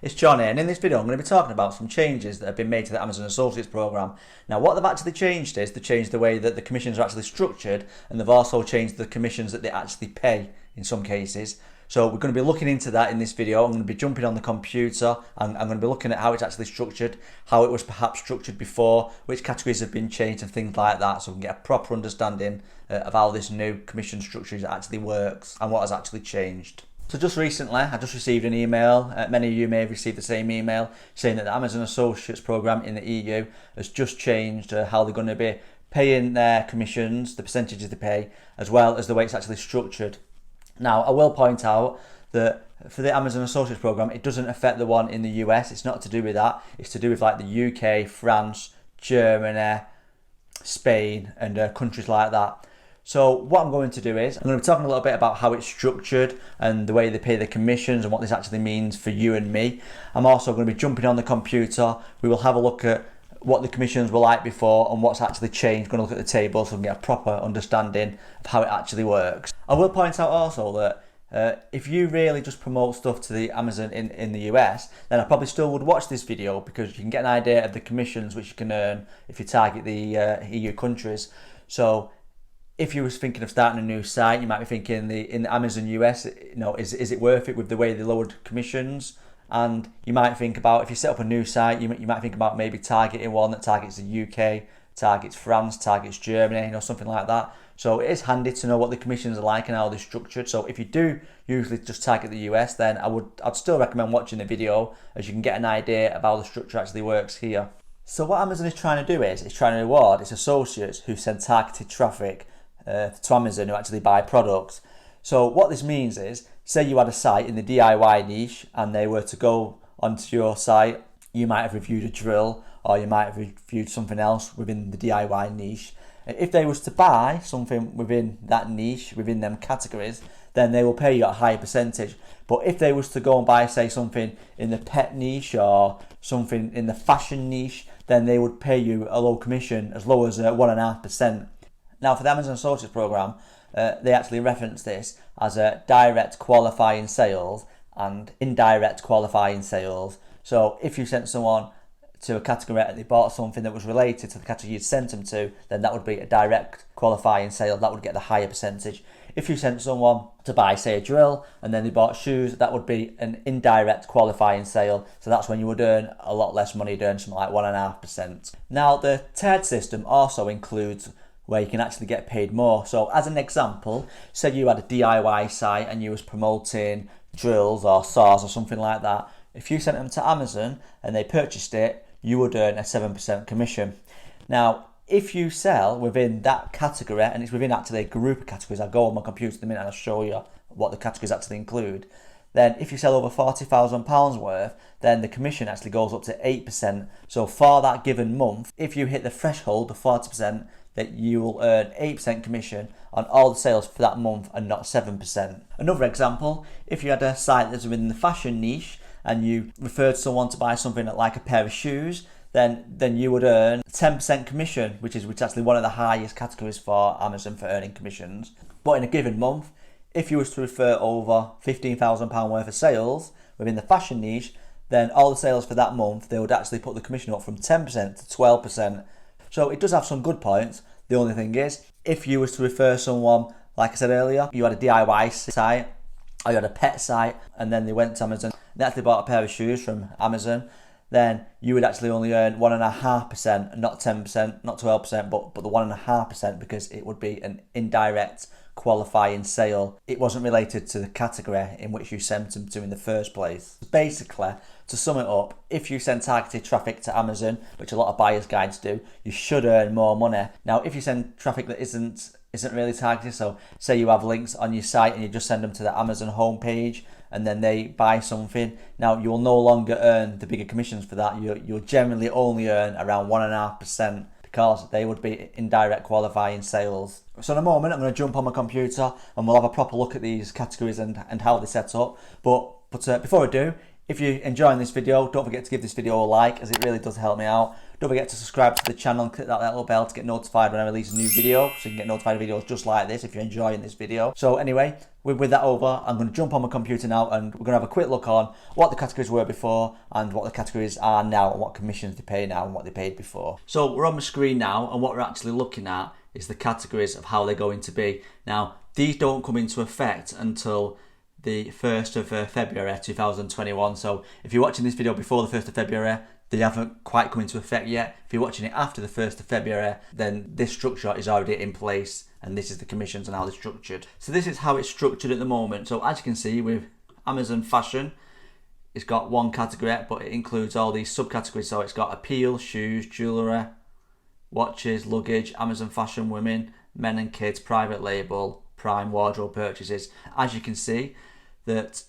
It's John here, and in this video I'm going to be talking about some changes that have been made to the Amazon Associates programme. Now what they've actually changed is they've changed the way that the commissions are actually structured, and they've also changed the commissions that they actually pay in some cases. So we're going to be looking into that in this video. I'm going to be jumping on the computer and I'm going to be looking at how it's actually structured, how it was perhaps structured before, which categories have been changed and things like that, so we can get a proper understanding of how this new commission structure actually works and what has actually changed. So just recently, I just received an email, many of you may have received the same email, saying that the Amazon Associates programme in the EU has just changed how they're going to be paying their commissions, the percentages they pay, as well as the way it's actually structured. Now, I will point out that for the Amazon Associates programme, it doesn't affect the one in the US. It's not to do with that. It's to do with like the UK, France, Germany, Spain, and countries like that. So what I'm going to do is, I'm going to be talking a little bit about how it's structured and the way they pay the commissions and what this actually means for you and me. I'm also going to be jumping on the computer. We will have a look at what the commissions were like before and what's actually changed. We're going to look at the table so we can get a proper understanding of how it actually works. I will point out also that if you really just promote stuff to the Amazon in the US, then I probably still would watch this video because you can get an idea of the commissions which you can earn if you target the EU countries. So if you was thinking of starting a new site, you might be thinking in the Amazon US, is it worth it with the way they lowered commissions? And you might think about, if you set up a new site, you might think about maybe targeting one that targets the UK, targets France, targets Germany, something like that. So it is handy to know what the commissions are like and how they're structured. So if you do usually just target the US, then I'd still recommend watching the video, as you can get an idea of how the structure actually works here. So what Amazon is trying to do is, it's trying to reward its associates who send targeted traffic to Amazon, who actually buy products. So what this means is, say you had a site in the DIY niche and they were to go onto your site, you might have reviewed a drill or you might have reviewed something else within the DIY niche. If they was to buy something within that niche, within them categories, then they will pay you a higher percentage. But if they was to go and buy, say, something in the pet niche or something in the fashion niche, then they would pay you a low commission, as low as 1.5%. Now, for the Amazon Associates programme, they actually reference this as a direct qualifying sales and indirect qualifying sales. So if you sent someone to a category and they bought something that was related to the category you'd sent them to, then that would be a direct qualifying sale. That would get the higher percentage. If you sent someone to buy, say, a drill and then they bought shoes, that would be an indirect qualifying sale. So that's when you would earn a lot less money. You'd earn something like 1.5%. Now, the tiered system also includes where you can actually get paid more. So as an example, say you had a DIY site and you was promoting drills or saws or something like that. If you sent them to Amazon and they purchased it, you would earn a 7% commission. Now, if you sell within that category, and it's within actually a group of categories, I'll go on my computer in a minute and I'll show you what the categories actually include. Then if you sell over £40,000 worth, then the commission actually goes up to 8%. So for that given month, if you hit the threshold of 40%, that you will earn 8% commission on all the sales for that month and not 7%. Another example, if you had a site that's within the fashion niche and you referred someone to buy something like a pair of shoes, then you would earn 10% commission, which is actually one of the highest categories for Amazon for earning commissions. But in a given month, if you was to refer over £15,000 worth of sales within the fashion niche, then all the sales for that month, they would actually put the commission up from 10% to 12%. So it does have some good points. The only thing is, if you was to refer someone, like I said earlier, you had a DIY site or you had a pet site and then they went to Amazon and they actually bought a pair of shoes from Amazon, then you would actually only earn 1.5%, not 10%, not 12%, but the 1.5%, because it would be an indirect qualifying sale. It wasn't related to the category in which you sent them to in the first place. Basically, to sum it up, if you send targeted traffic to Amazon, which a lot of buyer's guides do, you should earn more money. Now, if you send traffic that isn't really targeted, so say you have links on your site and you just send them to the Amazon homepage and then they buy something, now you'll no longer earn the bigger commissions for that. You'll generally only earn around 1.5%, because they would be indirect qualifying sales. So in a moment, I'm going to jump on my computer and we'll have a proper look at these categories and how they're set up. But before I do, If you're enjoying this video, don't forget to give this video a like, as it really does help me out. Don't forget to subscribe to the channel and click that little bell to get notified when I release a new video, so you can get notified of videos just like this if you're enjoying this video. So anyway, with that over, I'm going to jump on my computer now and we're going to have a quick look on what the categories were before and what the categories are now and what commissions they pay now and what they paid before. So we're on my screen now, and what we're actually looking at is the categories of how they're going to be. Now, these don't come into effect until the 1st of February 2021. So if you're watching this video before the 1st of February, they haven't quite come into effect yet. If you're watching it after the 1st of February, then this structure is already in place, and this is the commissions and how they're structured. So this is how it's structured at the moment. So as you can see with Amazon Fashion, it's got one category, but it includes all these subcategories. So it's got appeal, shoes, jewellery, watches, luggage, Amazon Fashion, women, men and kids, private label, prime wardrobe purchases. As you can see, that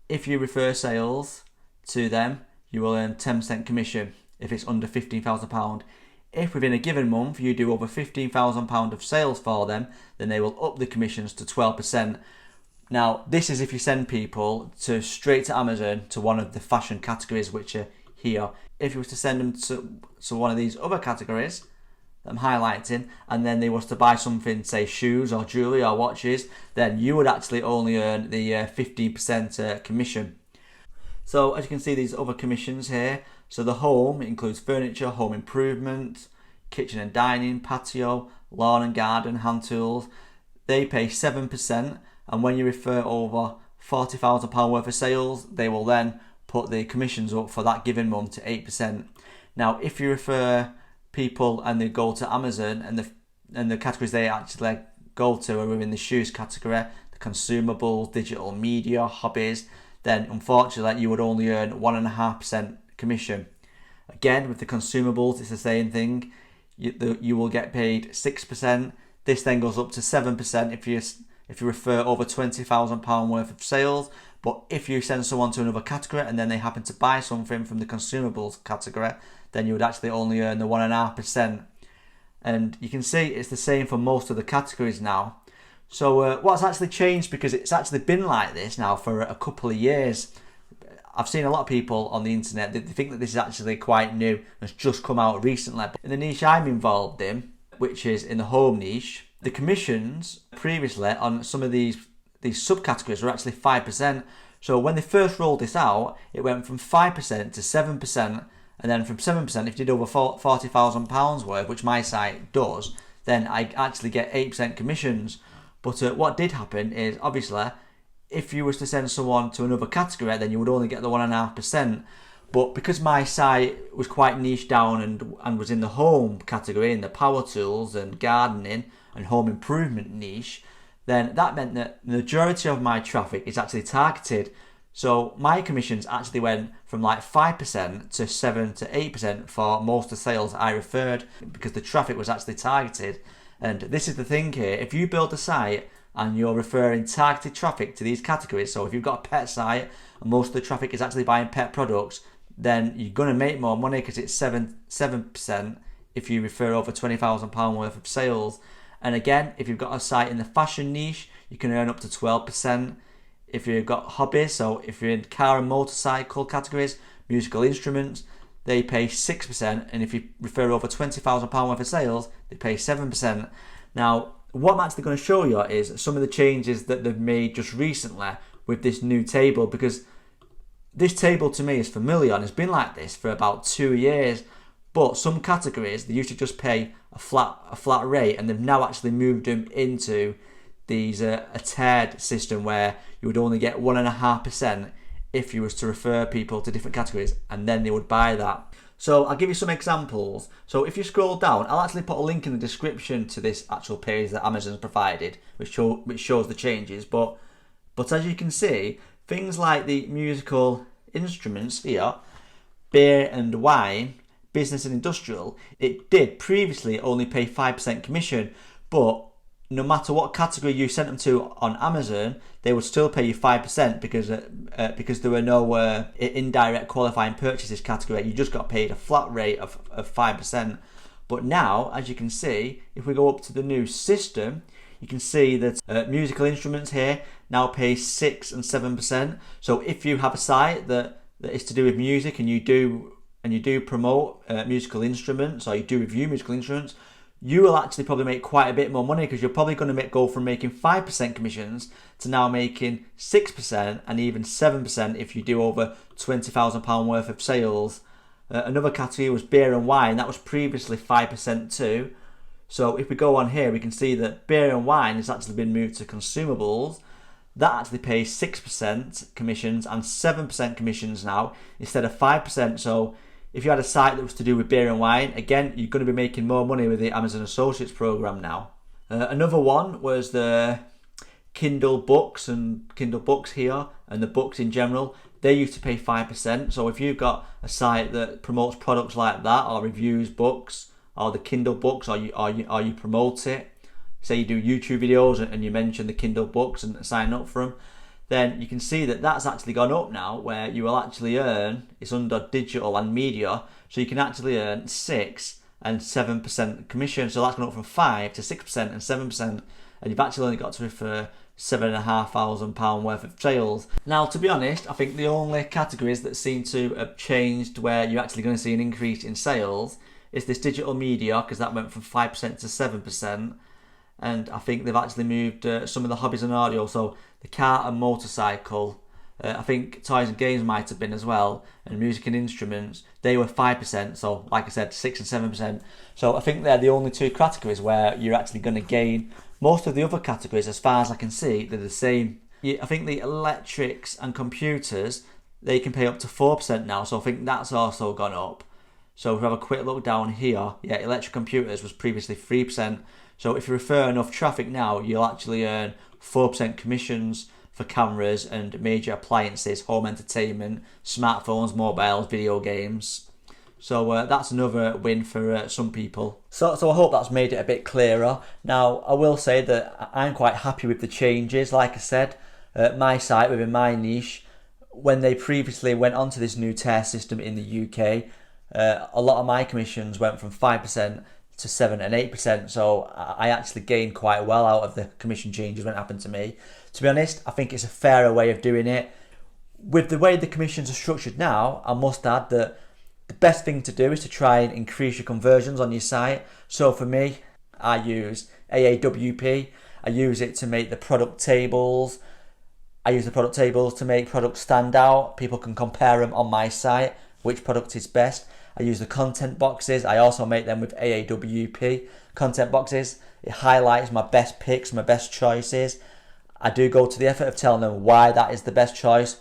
if you refer sales to them, you will earn 10% commission if it's under £15,000. If within a given month you do over £15,000 of sales for them, then they will up the commissions to 12%. Now, this is if you send people straight to Amazon to one of the fashion categories which are here. If you was to send them to one of these other categories that I'm highlighting, and then they was to buy something, say shoes or jewellery or watches, then you would actually only earn the 15% commission. So as you can see, these other commissions here. So the home includes furniture, home improvement, kitchen and dining, patio, lawn and garden, hand tools. They pay 7%, and when you refer over £40,000 worth of sales, they will then put the commissions up for that given month to 8%. Now, if you refer people and they go to Amazon, and the categories they actually go to are within the shoes category, the consumables, digital media, hobbies, then unfortunately you would only earn 1.5% commission. Again, with the consumables, it's the same thing. You will get paid 6%. This then goes up to 7% if you refer over £20,000 worth of sales. But if you send someone to another category and then they happen to buy something from the consumables category, then you would actually only earn the 1.5%. And you can see it's the same for most of the categories now. So what's actually changed, because it's actually been like this now for a couple of years. I've seen a lot of people on the internet, they think that this is actually quite new, it's just come out recently. But in the niche I'm involved in, which is in the home niche, the commissions previously on some of these subcategories were actually 5%. So when they first rolled this out, it went from 5% to 7%, and then from 7%, if you did over £40,000 worth, which my site does, then I actually get 8% commissions. But what did happen is, obviously, if you was to send someone to another category, then you would only get the 1.5%. But because my site was quite niche down and was in the home category, in the power tools and gardening and home improvement niche, then that meant that the majority of my traffic is actually targeted. So my commissions actually went from like 5% to 7 to 8% for most of the sales I referred, because the traffic was actually targeted. And this is the thing here, if you build a site and you're referring targeted traffic to these categories, so if you've got a pet site and most of the traffic is actually buying pet products, then you're going to make more money, because it's 7% if you refer over £20,000 worth of sales. And again, if you've got a site in the fashion niche, you can earn up to 12%. If you've got hobbies, so if you're in car and motorcycle categories, musical instruments, they pay 6%, and if you refer over £20,000 worth of sales, they pay 7%. Now, what I'm actually going to show you is some of the changes that they've made just recently with this new table, because this table to me is familiar and it's been like this for about 2 years. But some categories, they used to just pay a flat rate, and they've now actually moved them into these a tiered system where you would only get 1.5% if you was to refer people to different categories, and then they would buy that. So I'll give you some examples. So if you scroll down, I'll actually put a link in the description to this actual page that Amazon's provided, which shows the changes. But as you can see, things like the musical instruments here, beer and wine, business and industrial, it did previously only pay 5% commission, but no matter what category you sent them to on Amazon, they would still pay you 5% because there were no indirect qualifying purchases category. You just got paid a flat rate of 5%. But now, as you can see, if we go up to the new system, you can see that musical instruments here now pay 6 and 7%. So if you have a site that that is to do with music, and you do promote musical instruments, or you do review musical instruments, you will actually probably make quite a bit more money, because you're probably going to go from making 5% commissions to now making 6% and even 7% if you do over £20,000 worth of sales. Another category was beer and wine. That was previously 5% too. So if we go on here, we can see that beer and wine has actually been moved to consumables. That actually pays 6% commissions and 7% commissions now instead of 5%. So if you had a site that was to do with beer and wine, again, you're going to be making more money with the Amazon Associates program now. Another one was the Kindle books and Kindle books here, and the books in general. They used to pay 5%. So if you've got a site that promotes products like that, or reviews books, or the Kindle books, or you promote it, say you do YouTube videos and you mention the Kindle books and sign up for them, then you can see that that's actually gone up now, where you will actually earn, it's under digital and media, so you can actually earn 6 and 7% commission. So that's gone up from 5 to 6% and 7%, and you've actually only got to refer £7,500 worth of sales. Now, to be honest, I think the only categories that seem to have changed where you're actually going to see an increase in sales is this digital media, because that went from 5% to 7%. And I think they've actually moved some of the hobbies and audio, so the car and motorcycle, I think toys and games might have been as well, and music and instruments, they were 5%, so like I said, 6 and 7%. So I think they're the only two categories where you're actually going to gain. Most of the other categories, as far as I can see, they're the same. I think the electrics and computers, they can pay up to 4% now, so I think that's also gone up. So if we have a quick look down here, yeah, electric computers was previously 3%. So if you refer enough traffic now, you'll actually earn 4% commissions for cameras and major appliances, home entertainment, smartphones, mobiles, video games. So that's another win for some people. So I hope that's made it a bit clearer. Now, I will say that I'm quite happy with the changes. Like I said, my site within my niche, when they previously went onto this new tier system in the UK, a lot of my commissions went from 5% to 7 and 8%, so I actually gained quite well out of the commission changes when it happened to me. To be honest, I think it's a fairer way of doing it. With the way the commissions are structured now, I must add that the best thing to do is to try and increase your conversions on your site. So for me, I use AAWP. I use it to make the product tables. I use the product tables to make products stand out. People can compare them on my site, which product is best. I use the content boxes. I also make them with AAWP content boxes. It highlights my best picks, my best choices. I do go to the effort of telling them why that is the best choice,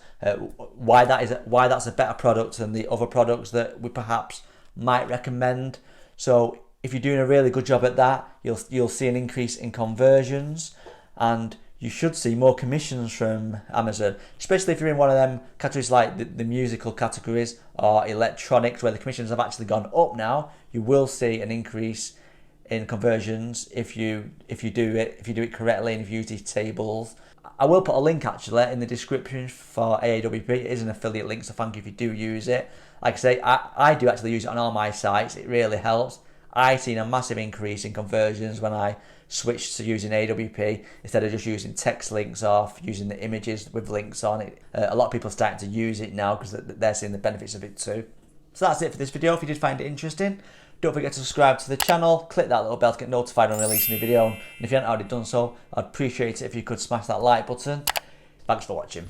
why that's a better product than the other products that we perhaps might recommend. So if you're doing a really good job at that, you'll see an increase in conversions, and you should see more commissions from Amazon, especially if you're in one of them categories like the musical categories or electronics, where the commissions have actually gone up now. You will see an increase in conversions if you do it correctly and if you use these tables. I will put a link actually in the description for AAWP. It is an affiliate link, so thank you if you do use it. Like I say, I do actually use it on all my sites. It really helps. I've seen a massive increase in conversions when I switched to using AWP instead of just using text links or using the images with links on it. A lot of people are starting to use it now because they're seeing the benefits of it too. So that's it for this video. If you did find it interesting, don't forget to subscribe to the channel, click that little bell to get notified when I release a new video, and if you haven't already done so, I'd appreciate it if you could smash that like button. Thanks for watching.